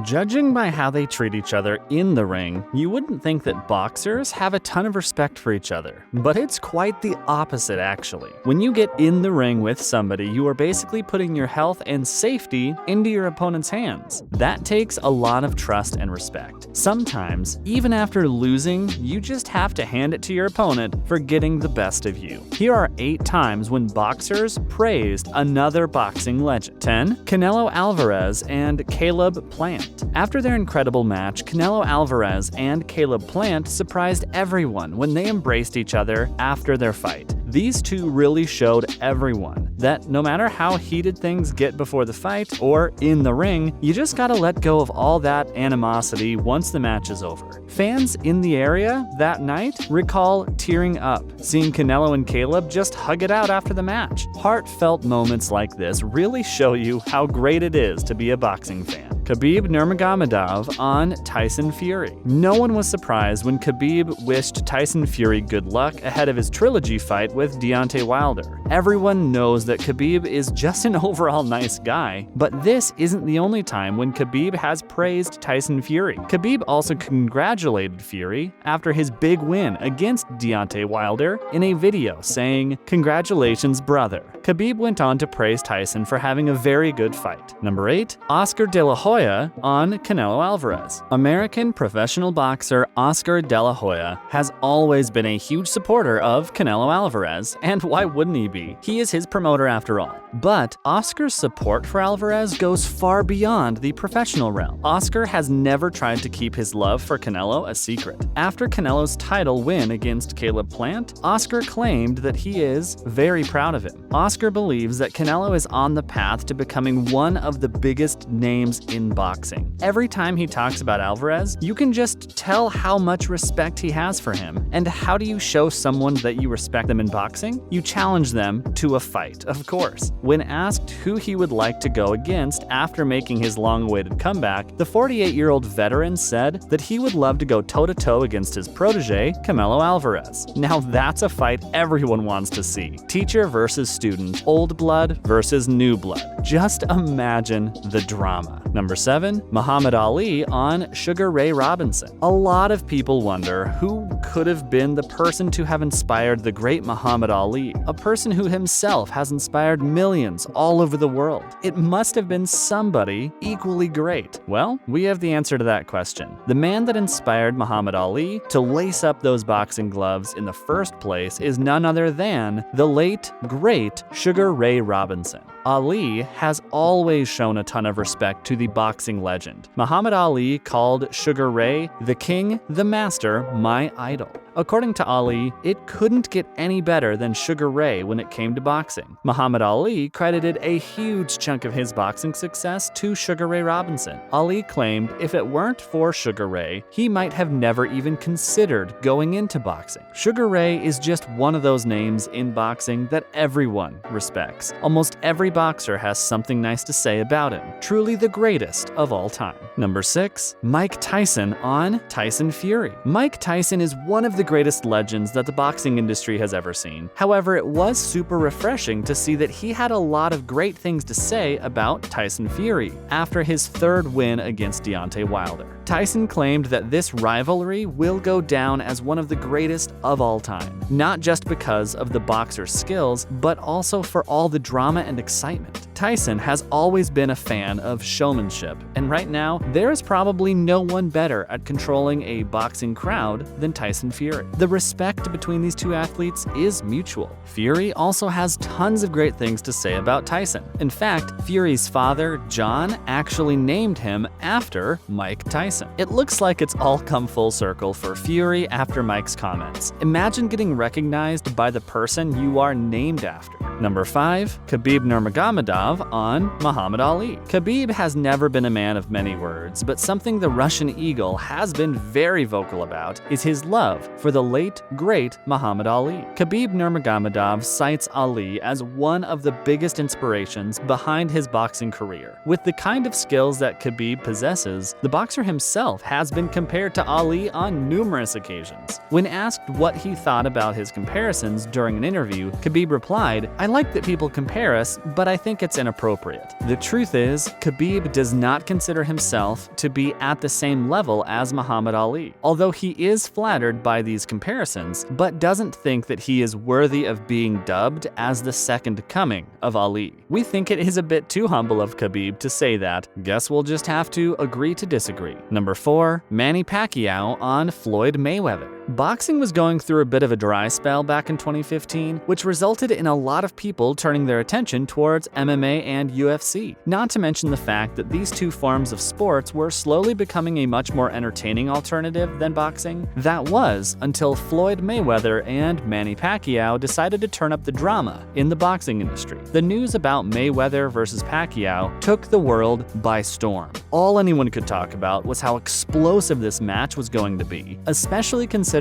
Judging by how they treat each other in the ring, you wouldn't think that boxers have a ton of respect for each other. But it's quite the opposite, actually. When you get in the ring with somebody, you are basically putting your health and safety into your opponent's hands. That takes a lot of trust and respect. Sometimes, even after losing, you just have to hand it to your opponent for getting the best of you. Here are 8 times when boxers praised another boxing legend. 10. Canelo Alvarez and Caleb Plant. After their incredible match, Canelo Alvarez and Caleb Plant surprised everyone when they embraced each other after their fight. These two really showed everyone that no matter how heated things get before the fight or in the ring, you just gotta let go of all that animosity once the match is over. Fans in the area that night recall tearing up, seeing Canelo and Caleb just hug it out after the match. Heartfelt moments like this really show you how great it is to be a boxing fan. Khabib Nurmagomedov on Tyson Fury. No one was surprised when Khabib wished Tyson Fury good luck ahead of his trilogy fight with Deontay Wilder. Everyone knows that Khabib is just an overall nice guy, but this isn't the only time when Khabib has praised Tyson Fury. Khabib also congratulated Fury after his big win against Deontay Wilder in a video saying, "Congratulations, brother." Khabib went on to praise Tyson for having a very good fight. Number 8. Oscar De La Hoya on Canelo Alvarez. American professional boxer Oscar De La Hoya has always been a huge supporter of Canelo Alvarez, and why wouldn't he be? He is his promoter after all. But Oscar's support for Alvarez goes far beyond the professional realm. Oscar has never tried to keep his love for Canelo a secret. After Canelo's title win against Caleb Plant, Oscar claimed that he is very proud of him. Oscar believes that Canelo is on the path to becoming one of the biggest names in boxing. Every time he talks about Alvarez, you can just tell how much respect he has for him. And how do you show someone that you respect them in boxing? You challenge them to a fight, of course. When asked who he would like to go against after making his long-awaited comeback, the 48-year-old veteran said that he would love to go toe-to-toe against his protege, Canelo Alvarez. Now that's a fight everyone wants to see. Teacher versus student, old blood versus new blood. Just imagine the drama. Number 7. Muhammad Ali on Sugar Ray Robinson. A lot of people wonder who could have been the person to have inspired the great Muhammad Ali, a person who himself has inspired millions all over the world. It must have been somebody equally great. Well, we have the answer to that question. The man that inspired Muhammad Ali to lace up those boxing gloves in the first place is none other than the late, great Sugar Ray Robinson. Ali has always shown a ton of respect to the boxing legend. Muhammad Ali called Sugar Ray the king, the master, my idol. According to Ali, it couldn't get any better than Sugar Ray when it came to boxing. Muhammad Ali credited a huge chunk of his boxing success to Sugar Ray Robinson. Ali claimed if it weren't for Sugar Ray, he might have never even considered going into boxing. Sugar Ray is just one of those names in boxing that everyone respects. Almost every boxer has something nice to say about him. Truly the greatest of all time. Number 6. Mike Tyson on Tyson Fury. Mike Tyson is one of the greatest legends that the boxing industry has ever seen. However, it was super refreshing to see that he had a lot of great things to say about Tyson Fury after his 3rd win against Deontay Wilder. Tyson claimed that this rivalry will go down as one of the greatest of all time, not just because of the boxer's skills, but also for all the drama and excitement. Tyson has always been a fan of showmanship, and right now, there is probably no one better at controlling a boxing crowd than Tyson Fury. The respect between these two athletes is mutual. Fury also has tons of great things to say about Tyson. In fact, Fury's father, John, actually named him after Mike Tyson. It looks like it's all come full circle for Fury after Mike's comments. Imagine getting recognized by the person you are named after. Number 5. Khabib Nurmagomedov on Muhammad Ali. Khabib has never been a man of many words, but something the Russian Eagle has been very vocal about is his love for the late, great Muhammad Ali. Khabib Nurmagomedov cites Ali as one of the biggest inspirations behind his boxing career. With the kind of skills that Khabib possesses, the boxer himself has been compared to Ali on numerous occasions. When asked what he thought about his comparisons during an interview, Khabib replied, I like that people compare us, but I think it's inappropriate. The truth is, Khabib does not consider himself to be at the same level as Muhammad Ali, although he is flattered by these comparisons, but doesn't think that he is worthy of being dubbed as the second coming of Ali. We think it is a bit too humble of Khabib to say that. Guess we'll just have to agree to disagree. Number 4, Manny Pacquiao on Floyd Mayweather. Boxing was going through a bit of a dry spell back in 2015, which resulted in a lot of people turning their attention towards MMA and UFC. Not to mention the fact that these two forms of sports were slowly becoming a much more entertaining alternative than boxing. That was until Floyd Mayweather and Manny Pacquiao decided to turn up the drama in the boxing industry. The news about Mayweather versus Pacquiao took the world by storm. All anyone could talk about was how explosive this match was going to be, especially considering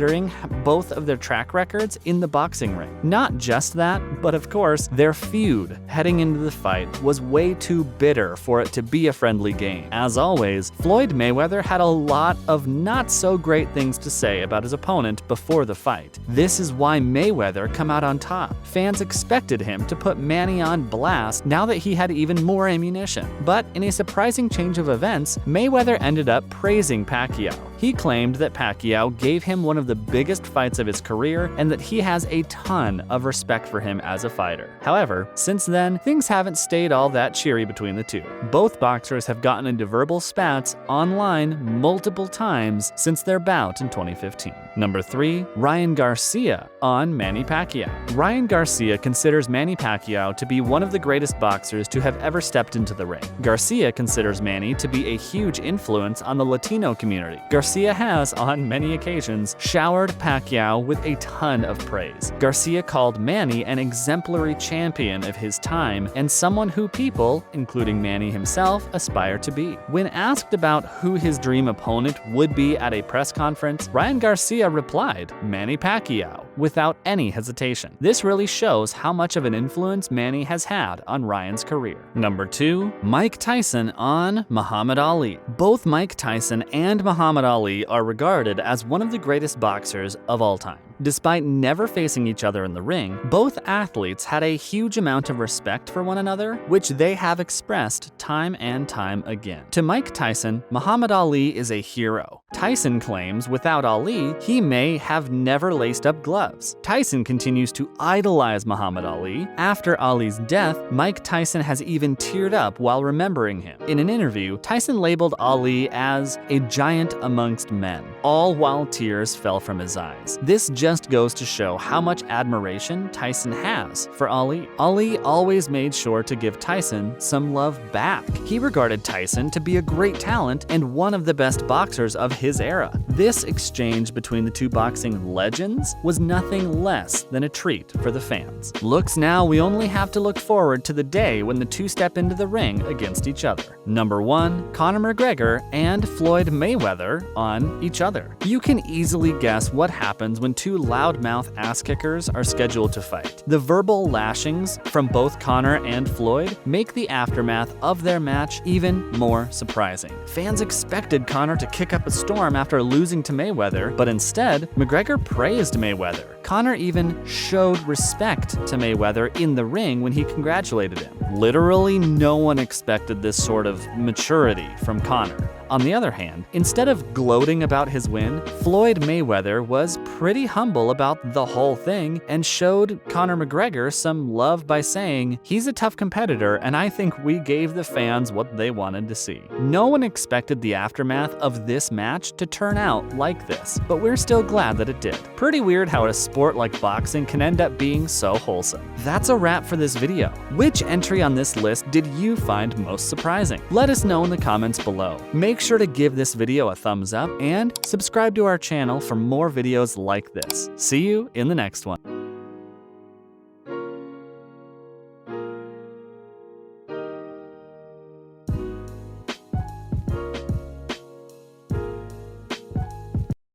both of their track records in the boxing ring. Not just that, but of course, their feud heading into the fight was way too bitter for it to be a friendly game. As always, Floyd Mayweather had a lot of not so great things to say about his opponent before the fight. This is why Mayweather come out on top. Fans expected him to put Manny on blast now that he had even more ammunition. But in a surprising change of events, Mayweather ended up praising Pacquiao. He claimed that Pacquiao gave him one of the biggest fights of his career and that he has a ton of respect for him as a fighter. However, since then, things haven't stayed all that cheery between the two. Both boxers have gotten into verbal spats online multiple times since their bout in 2015. Number 3, Ryan Garcia on Manny Pacquiao. Ryan Garcia considers Manny Pacquiao to be one of the greatest boxers to have ever stepped into the ring. Garcia considers Manny to be a huge influence on the Latino community. Garcia has, on many occasions, showered Pacquiao with a ton of praise. Garcia called Manny an exemplary champion of his time and someone who people, including Manny himself, aspire to be. When asked about who his dream opponent would be at a press conference, Ryan Garcia replied, "Manny Pacquiao," without any hesitation. This really shows how much of an influence Manny has had on Ryan's career. Number 2, Mike Tyson on Muhammad Ali. Both Mike Tyson and Muhammad Ali are regarded as one of the greatest boxers of all time. Despite never facing each other in the ring, both athletes had a huge amount of respect for one another, which they have expressed time and time again. To Mike Tyson, Muhammad Ali is a hero. Tyson claims without Ali, he may have never laced up gloves. Tyson continues to idolize Muhammad Ali. After Ali's death, Mike Tyson has even teared up while remembering him. In an interview, Tyson labeled Ali as a giant amongst men, all while tears fell from his eyes. This just goes to show how much admiration Tyson has for Ali. Ali always made sure to give Tyson some love back. He regarded Tyson to be a great talent and one of the best boxers of his era. This exchange between the two boxing legends was nothing less than a treat for the fans. Looks now, we only have to look forward to the day when the two step into the ring against each other. Number 1, Conor McGregor and Floyd Mayweather on each other. You can easily guess what happens when two loudmouth ass-kickers are scheduled to fight. The verbal lashings from both Conor and Floyd make the aftermath of their match even more surprising. Fans expected Conor to kick up a storm after losing to Mayweather, but instead, McGregor praised Mayweather. Conor even showed respect to Mayweather in the ring when he congratulated him. Literally no one expected this sort of maturity from Conor. On the other hand, instead of gloating about his win, Floyd Mayweather was pretty humble about the whole thing and showed Conor McGregor some love by saying, "He's a tough competitor and I think we gave the fans what they wanted to see." No one expected the aftermath of this match to turn out like this, but we're still glad that it did. Pretty weird how a sport like boxing can end up being so wholesome. That's a wrap for this video. Which entry on this list did you find most surprising? Let us know in the comments below. Make sure to give this video a thumbs up and subscribe to our channel for more videos like this. See you in the next one.